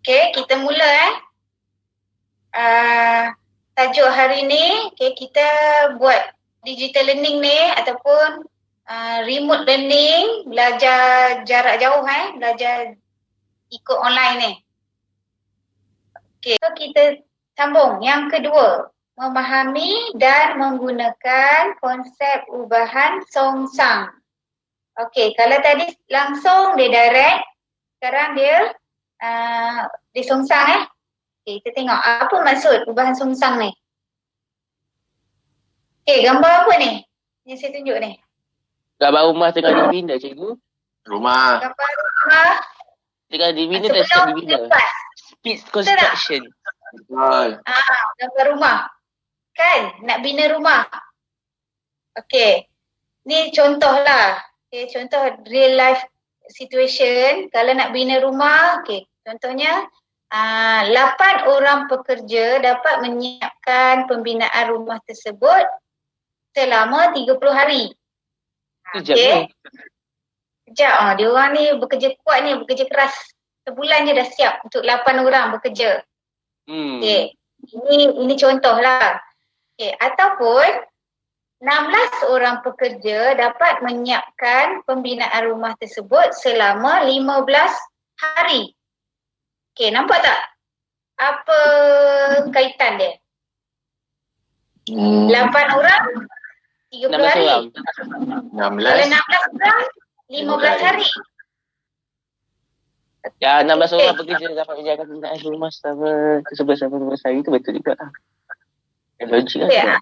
Okay, kita mula tajuk hari ni, okay, kita buat digital learning ni ataupun remote learning, belajar jarak jauh belajar ikut online ni. Okay, so kita sambung yang kedua, memahami dan menggunakan konsep ubahan songsang. Okay, kalau tadi langsung dia direct, sekarang dia songsang Okay, kita tengok apa maksud ubahan songsang ni. Okay, gambar apa ni yang saya tunjuk ni? Gambar rumah tengah dibina, cikgu. Rumah. Gambar rumah Tengah dibina dan siap dibina. Speed construction. Betul. Gambar rumah. Kan? Nak bina rumah. Okay. Ni contoh lah. Okay, contoh real life situation. Kalau nak bina rumah, okay. Contohnya, 8 orang pekerja dapat menyiapkan pembinaan rumah tersebut selama 30 hari. Sekejap. Sekejap. Dia orang ni bekerja kuat ni, bekerja keras. Sebulan je dah siap untuk 8 orang bekerja. Okay. Ini contoh lah. Okay. Ataupun 16 orang pekerja dapat menyiapkan pembinaan rumah tersebut selama 15 hari. Okay, nampak tak? Apa kaitan dia? 8 orang, 30 hari. 16. Kalau 16 orang, 15 hari. Ya, 16 orang pekerja dapat menjaga pembinaan rumah selama 11 hari tu betul juga. Logik lah.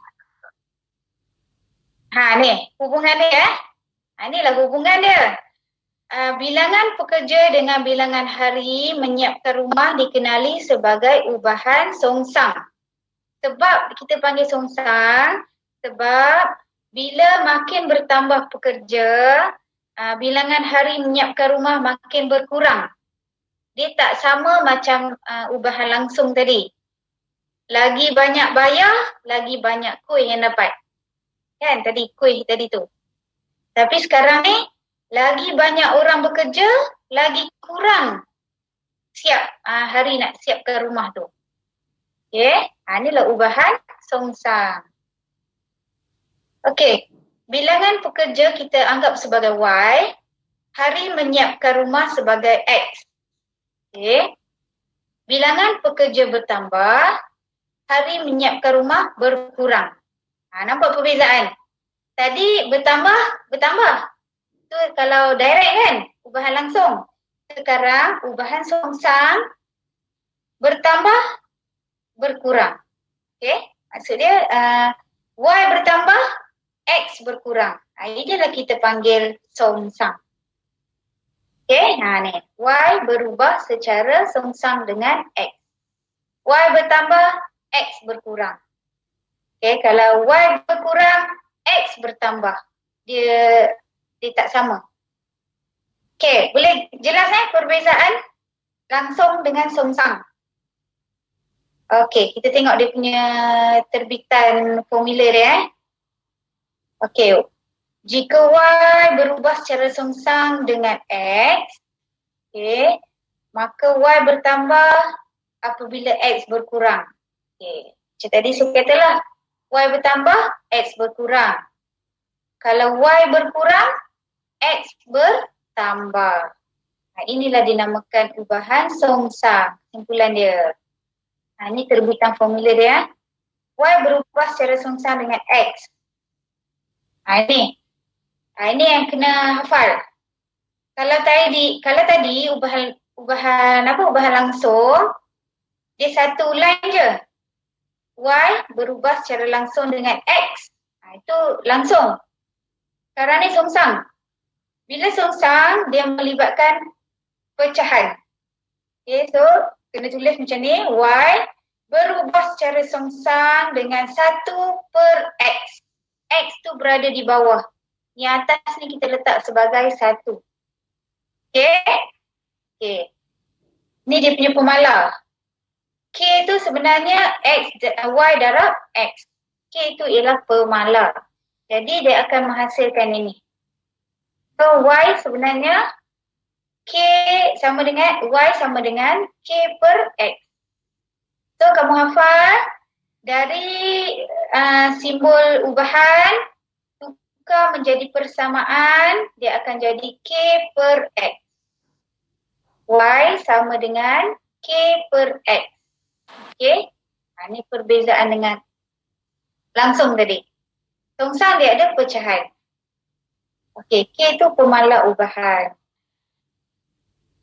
Ni, hubungan dia inilah hubungan dia. Bilangan pekerja dengan bilangan hari menyiapkan rumah dikenali sebagai ubahan songsang. Sebab kita panggil songsang, sebab bila makin bertambah pekerja, bilangan hari menyiapkan rumah makin berkurang. Dia tak sama macam ubahan langsung tadi. Lagi banyak bayar, lagi banyak kuih yang dapat. Kan tadi kuih tadi tu. Tapi sekarang ni, lagi banyak orang bekerja, lagi kurang siap hari nak siapkan rumah tu. Okay, inilah ubahan songsang. Okay, bilangan pekerja kita anggap sebagai Y, hari menyiapkan rumah sebagai X. Okay, bilangan pekerja bertambah, hari menyiapkan rumah berkurang. Nampak perbezaan? Tadi bertambah. Tu kalau direct kan, ubahan langsung. Sekarang ubahan songsang bertambah, berkurang. Okay, maksud dia Y bertambah, X berkurang. Inilah kita panggil songsang. Okay, ni. Y berubah secara songsang dengan X. Y bertambah, X berkurang. Okay, kalau Y berkurang, X bertambah. Dia tak sama. Okay, boleh jelas perbezaan langsung dengan songsang. Okay, kita tengok dia punya terbitan formula dia. Okay, jika Y berubah secara songsang dengan X, okay, maka Y bertambah apabila X berkurang. Okay, macam tadi saya katalah, Y bertambah, X berkurang. Kalau Y berkurang, X bertambah. Inilah dinamakan ubahan songsang. Simpulan dia. Ini terbitan formula dia. Y berubah secara songsang dengan X. Ini yang kena hafal. Kalau tadi ubahan langsung, dia satu line je. Y berubah secara langsung dengan X. Itu langsung. Sekarang ni songsang. Bila songsang, dia melibatkan pecahan. Okay, so kena tulis macam ni. Y berubah secara songsang dengan 1 per X. X tu berada di bawah. Yang atas ni kita letak sebagai 1. Okay. Ni dia punya pemalar. K tu sebenarnya Y darab X. K tu ialah pemalar. Jadi dia akan menghasilkan ini. So Y sebenarnya K sama dengan, Y sama dengan K per X. So kamu hafal dari simbol ubahan tukar menjadi persamaan, dia akan jadi K per X. Y sama dengan K per X. Okey. Ini perbezaan dengan langsung tadi. Songsang dia ada pecahan. Okey, K tu pemalas ubahan.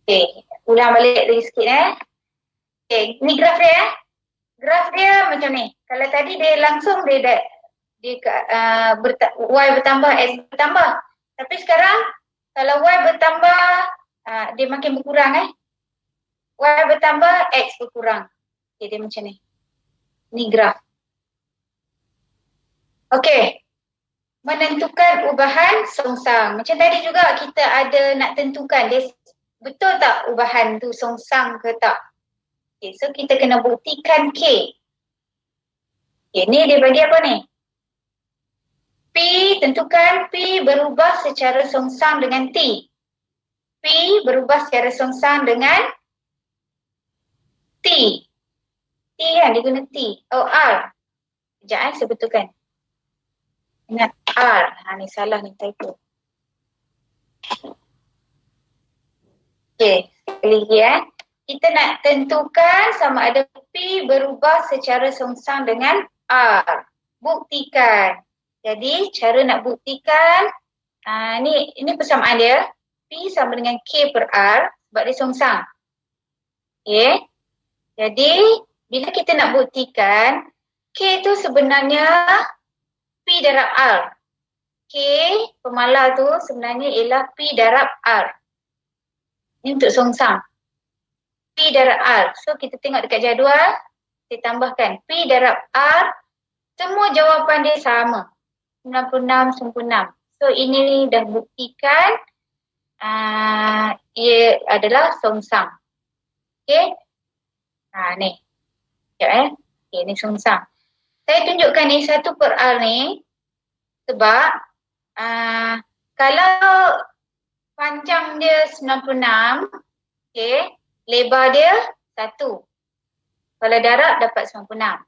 Okey, ulang balik lagi sikit Okey, ni graf dia Graf dia macam ni. Kalau tadi dia langsung Y bertambah, X bertambah. Tapi sekarang kalau Y bertambah, dia makin berkurang Y bertambah, X berkurang. Okey, dia macam ni. Ni graf. Okey. Menentukan ubahan songsang. Macam tadi juga kita ada nak tentukan dia betul tak ubahan tu songsang ke tak. Okay, so kita kena buktikan K. Okay, ni dia bagi apa ni? P, tentukan P berubah secara songsang dengan T. P berubah secara songsang dengan T. T kan, dia guna T. Oh, R. Sekejap saya betulkan. Ingat R. Ni salah ni, typo. Okay, sekali lagi kita nak tentukan sama ada P berubah secara songsang dengan R. Buktikan. Jadi cara nak buktikan, ni persamaan dia. P sama dengan K per R sebab dia songsang. Okay. Jadi bila kita nak buktikan, K tu sebenarnya P darab R. K pemalar tu sebenarnya ialah P darab R. Ini untuk songsang. P darab R. So kita tengok dekat jadual, kita tambahkan P darab R, semua jawapan dia sama. 96, 96. So ini dah buktikan ia adalah songsang. Okay. Ni. Sekejap Okay, ni songsang. Saya tunjukkan ni 1 per R ni sebab kalau panjang dia 96, okay, lebar dia 1. Kalau darab dapat 96.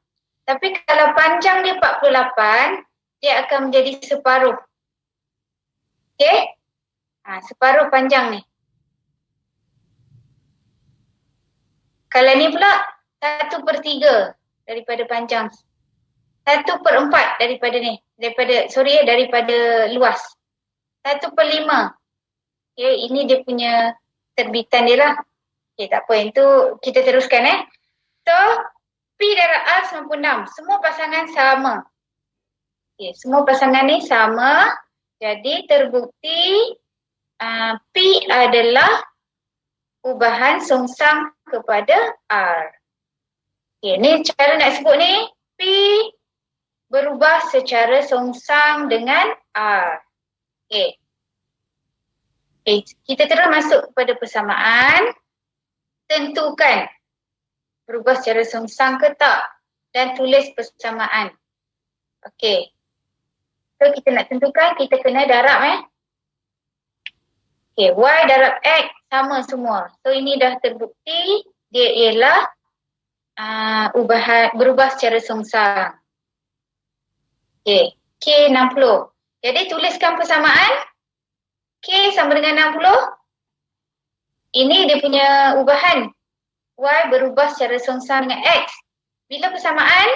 Tapi kalau panjang dia 48, dia akan menjadi separuh. Okay? Separuh panjang ni. Kalau ni pula 1 per 3 daripada panjang. 1 per 4 daripada ni. Daripada luas. 1 per 5. Okay, ini dia punya terbitan dia lah. Okay, tak apa. Yang tu kita teruskan So, P darab R 96. Semua pasangan sama. Okay, semua pasangan ni sama. Jadi terbukti P adalah ubahan songsang kepada R. Okay, ni cara nak sebut ni. P berubah secara songsang dengan R. Okay. Okay, kita terus masuk kepada persamaan. Tentukan berubah secara songsang ke tak dan tulis persamaan. Okay. So kita nak tentukan, kita kena darab Okay, Y darab X sama semua. So ini dah terbukti dia ialah berubah secara songsang. Okay, K 60. Jadi tuliskan persamaan. K sama dengan 60. Ini dia punya ubahan. Y berubah secara songsang dengan X. Bila persamaan?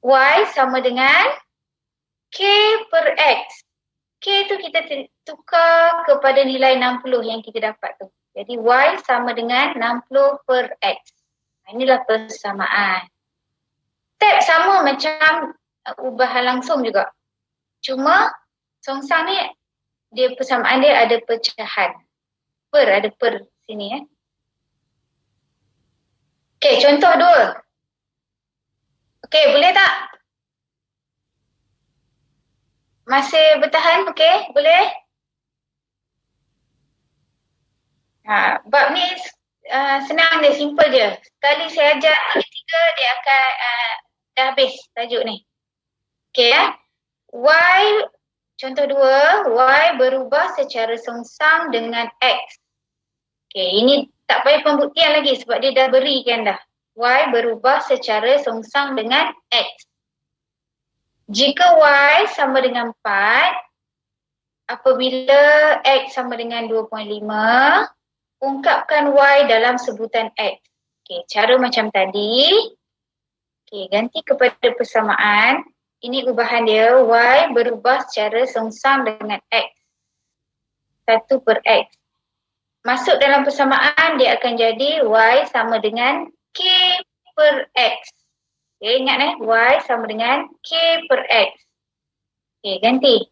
Y sama dengan K per X. K tu kita tukar kepada nilai 60 yang kita dapat tu. Jadi Y sama dengan 60 per X. Inilah persamaan. Step sama macam ubahan langsung juga. Cuma songsang ni dia persamaan dia ada pecahan. Ada per sini Okey, contoh 2. Okey, boleh tak? Masih bertahan? Okey, boleh? Bab ni senang je, simple je. Sekali saya ajar 3, dia akan dah habis tajuk ni. Okey Y Contoh 2, Y berubah secara songsang dengan X. Okey, ini tak payah pembuktian lagi sebab dia dah berikan dah. Y berubah secara songsang dengan X. Jika Y sama dengan 4, apabila X sama dengan 2.5, ungkapkan Y dalam sebutan X. Okey, cara macam tadi. Okey, ganti kepada persamaan. Ini ubahan dia, Y berubah secara songsang dengan X. 1 per X. Masuk dalam persamaan, dia akan jadi Y sama dengan K per X. Okay, ingat Y sama dengan K per X. Okay, ganti.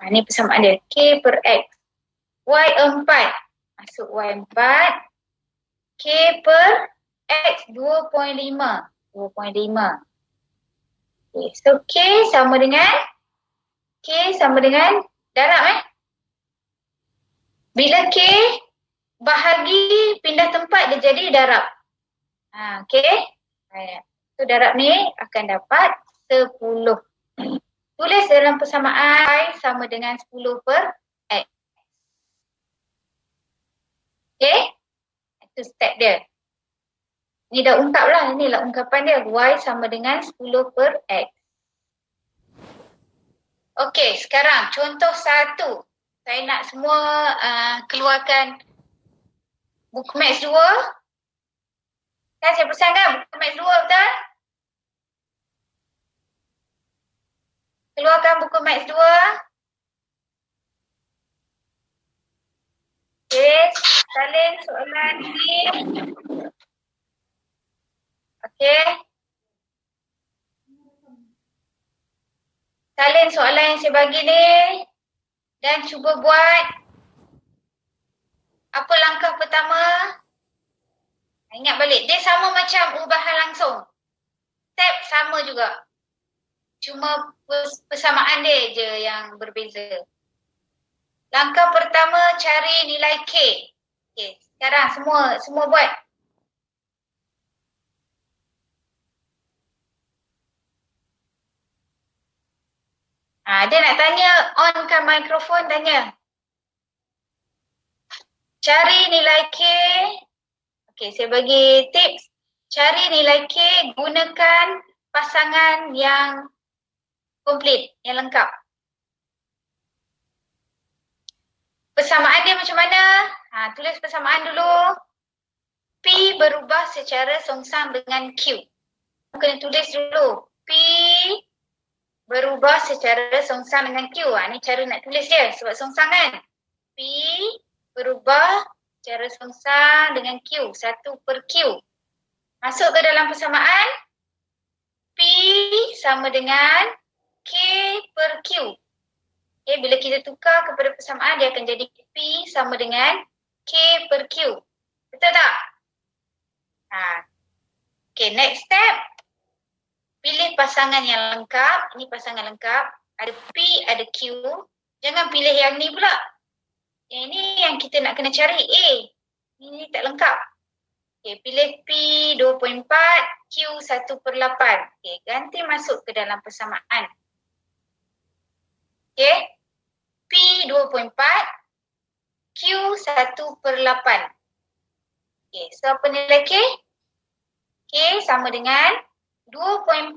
Ini persamaan dia, K per X. Y 4. Masuk Y 4. K per X 2.5. 2.5. Okay, so K sama dengan darab Bila K bahagi pindah tempat, dia jadi darab. Okay. So darab ni akan dapat 10. Tulis dalam persamaan Y sama dengan 10 per X. Okay. Itu step dia. Ni dah ungkap lah. Inilah ungkapan dia. Y sama dengan 10 per X. Okay, sekarang contoh 1. Saya nak semua keluarkan buku Maths 2. Kan saya pesan kan buku Maths 2, betul? Keluarkan buku Maths 2. Okay, salin soalan ni. Okay. Salin soalan yang saya bagi ni. Dan cuba buat apa langkah pertama. Ingat balik, dia sama macam ubahan langsung. Step sama juga. Cuma persamaan dia je yang berbeza. Langkah pertama, cari nilai K. Okay, sekarang semua buat. Dia nak tanya, onkan mikrofon, tanya. Cari nilai K. Okey, saya bagi tips. Cari nilai K, gunakan pasangan yang komplit, yang lengkap. Persamaan dia macam mana? Tulis persamaan dulu. P berubah secara songsang dengan Q. Kena tulis dulu. P berubah secara songsang dengan Q. Ni cara nak tulis dia sebab songsang kan. P berubah secara songsang dengan Q. 1 per Q. Masuk ke dalam persamaan. P sama dengan K per Q. Okay, bila kita tukar kepada persamaan, dia akan jadi P sama dengan K per Q. Betul tak? Okay, next step. Pilih pasangan yang lengkap. Ini pasangan lengkap. Ada P, ada Q. Jangan pilih yang ni pula. Yang ni yang kita nak kena cari A. Ini tak lengkap. Okay, pilih P 2.4, Q 1/8. Okay, ganti masuk ke dalam persamaan. Okay. P 2.4, Q 1/8. Okay, so apa nilai K? K sama dengan 2.4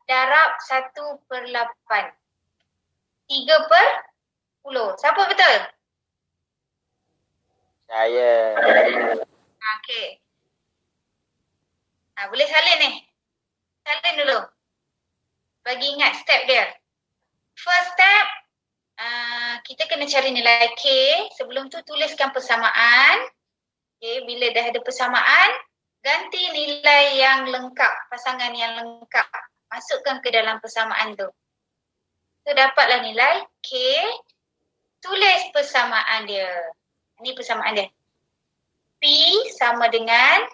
darab 1/8. 3/10. Siapa betul? Saya. Okay. Boleh salin ni. Salin dulu. Bagi ingat step dia. First step, kita kena cari nilai K. Sebelum tu tuliskan persamaan. Okay, bila dah ada persamaan, ganti nilai yang lengkap, pasangan yang lengkap. Masukkan ke dalam persamaan tu. So dapatlah nilai K. Tulis persamaan dia. Ini persamaan dia. P sama dengan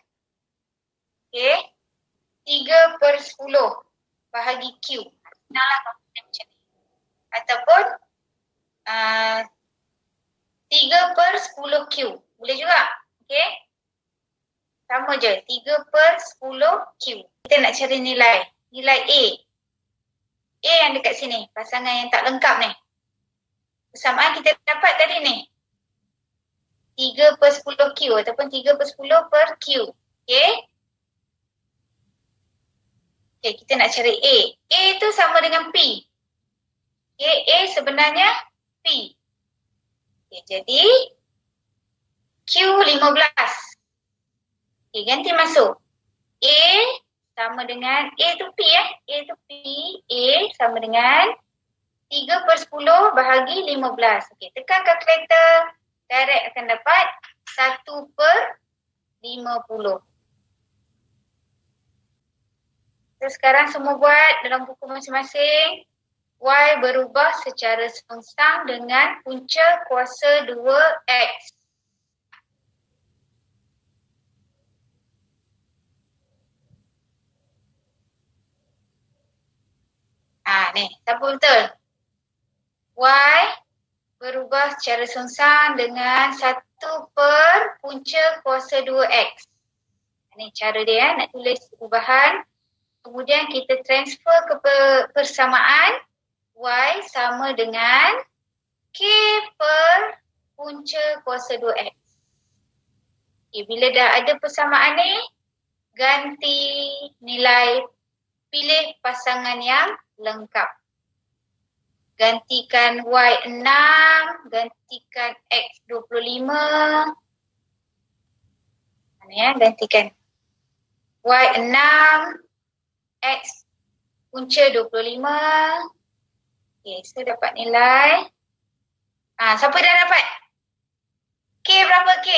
3/10 bahagi Q. Senanglah macam ni. Ataupun 3/10Q. Boleh juga. Okay. Sama je. 3/10Q. Kita nak cari nilai. Nilai A. A yang dekat sini, pasangan yang tak lengkap ni. Persamaan kita dapat tadi ni. 3/10 Q ataupun 3/10 per Q. Okay. Okay, kita nak cari A. A tu sama dengan P. Okay, A sebenarnya P. Okay, jadi Q 15. Okay, ganti masuk. A sama dengan, A tu P A tu P. A sama dengan 3/10 bahagi 15. Okay, tekan kalkulator. Direct akan dapat 1/50. So, sekarang semua buat dalam buku masing-masing. Y berubah secara sengsang dengan punca kuasa 2X. Ni, siapa betul? Y berubah secara sengsang dengan 1 per punca kuasa 2X. Ni cara dia nak tulis perubahan. Kemudian kita transfer ke persamaan Y sama dengan K per punca kuasa 2X. Okay, bila dah ada persamaan ni, ganti nilai, pilih pasangan yang lengkap. Gantikan Y 6, gantikan X 25. Mana ya, gantikan Y 6, X punca 25. Okay, so dapat nilai. Siapa dah dapat? K berapa K?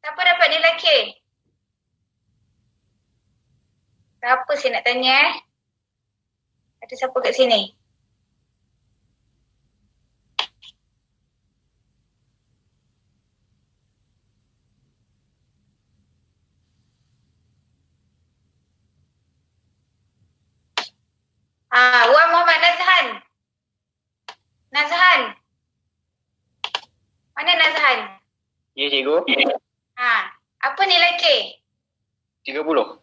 Siapa dapat nilai K? Siapa saya nak tanya Ada siapa kat sini? Wan Muhammad Nazhan. Nazhan. Mana Nazhan? Ya, cikgu. Apa nilai K? 30.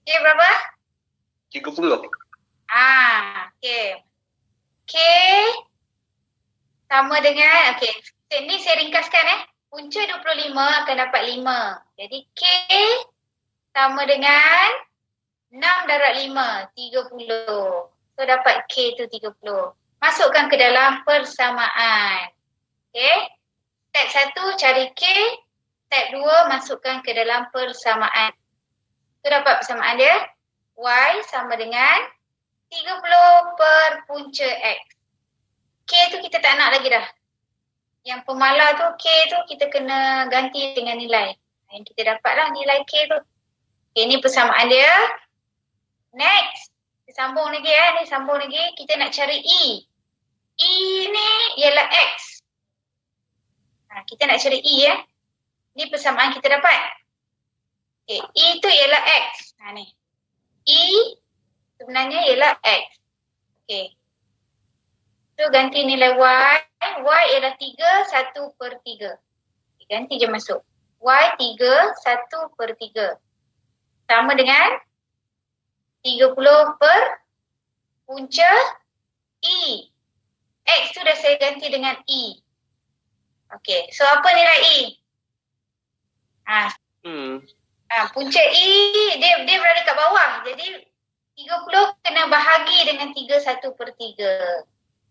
K berapa? 30. Okay. K sama dengan, okay. Ni saya ringkaskan Punca 25 akan dapat 5. Jadi K sama dengan 6 darab 5, 30. So dapat K tu 30. Masukkan ke dalam persamaan. Okay. Step 1 cari K. Step 2 masukkan ke dalam persamaan. So dapat persamaan dia. Y sama dengan 30 per punca X. K tu kita tak nak lagi dah. Yang pemalar tu, K tu kita kena ganti dengan nilai. Yang kita dapatlah nilai K tu. Okay, ni persamaan dia. Next. Kita sambung lagi ni sambung lagi. Kita nak cari E. E ni ialah X. Kita nak cari E Ni persamaan kita dapat. Okay, E tu ialah X. Ni. E sebenarnya ialah X. Okay. So ganti nilai Y. Y ialah 3, 1 per 3. Okay, ganti je masuk. Y 3, 1 per 3. Sama dengan 30 per punca E. X tu dah saya ganti dengan E. Okay, so apa nilai E? Punca E dia berada kat bawah. Jadi 30 kena bahagi dengan 3, 1 per 3.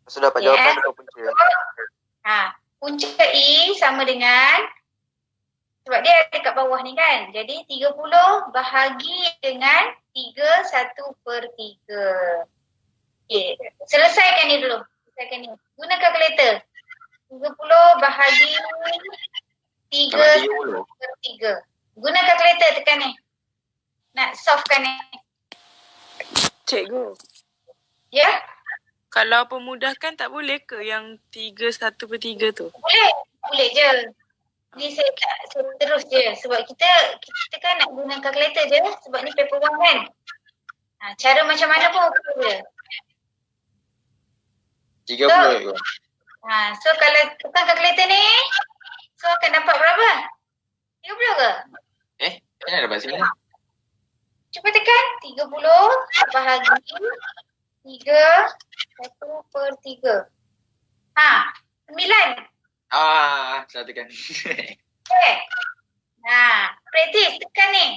Sudah dapat jawapan atau punca? Punca E sama dengan, sebab dia ada kat bawah ni kan. Jadi 30 bahagi dengan 3, 1 per 3. Okay. Selesaikan ni dulu. Guna kalkulator. 30 bahagi 3 per 3. Guna kalkulator tekan ni. Nak solvekan ni. Cikgu. Ya? Kalau pemudahkan tak boleh ke yang 3, 1 per 3 tu? Boleh je. Ni saya terus je. Sebab kita kan nak guna kalkulator je. Sebab ni paper 1 kan. Cara macam mana pun okey je. 30. So kalau tukar kalkulator ni, so akan dapat berapa? 30 ke? Mana dapat sini? Cuba tekan. 30 bahagi 1/3. 9. Satu kan. Okay. Praktis tekan ni.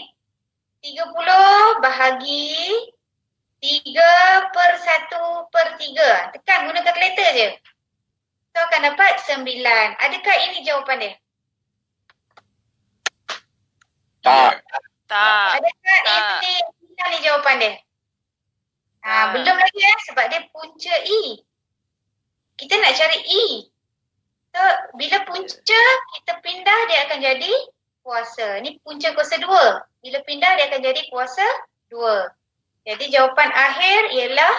30 bahagi 3/1/3. Tekan guna kalkulator je. So akan dapat 9. Adakah ini jawapan dia? Tak. Tak. Adakah Tak. ini 9 ni jawapan dia? Tak. Belum lagi sebab dia punca E. Kita nak cari E. So bila punca kita pindah dia akan jadi kuasa. Ni punca kuasa 2. Bila pindah dia akan jadi kuasa 2. Jadi jawapan akhir ialah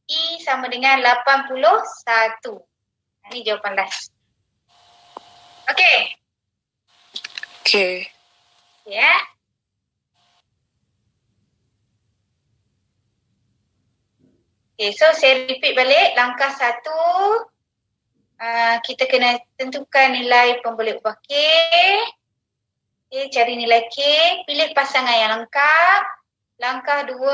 E sama dengan 81. Ini jawapan last. Okey. Okay. Ya. Okay, so saya repeat balik. Langkah 1, kita kena tentukan nilai pemboleh ubah K. Okay, cari nilai K. Pilih pasangan yang lengkap. Langkah 2,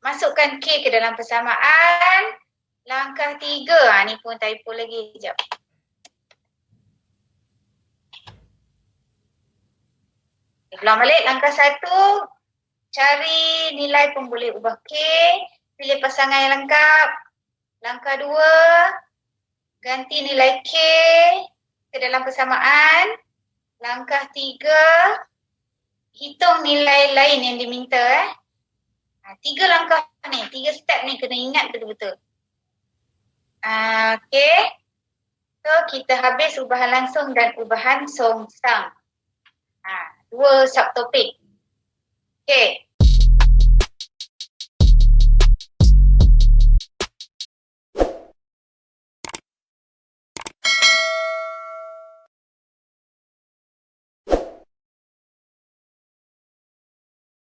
masukkan K ke dalam persamaan. Langkah 3, ni pun typo lagi. Sekejap. Ulang balik. Langkah 1, cari nilai pemboleh ubah K. Pilih pasangan yang lengkap. Langkah 2, ganti nilai K ke dalam persamaan. Langkah 3, hitung nilai lain yang diminta. 3 langkah ni, 3 step ni kena ingat betul-betul. Okay. So kita habis ubahan langsung dan ubahan songsang. 2 subtopik. Okay.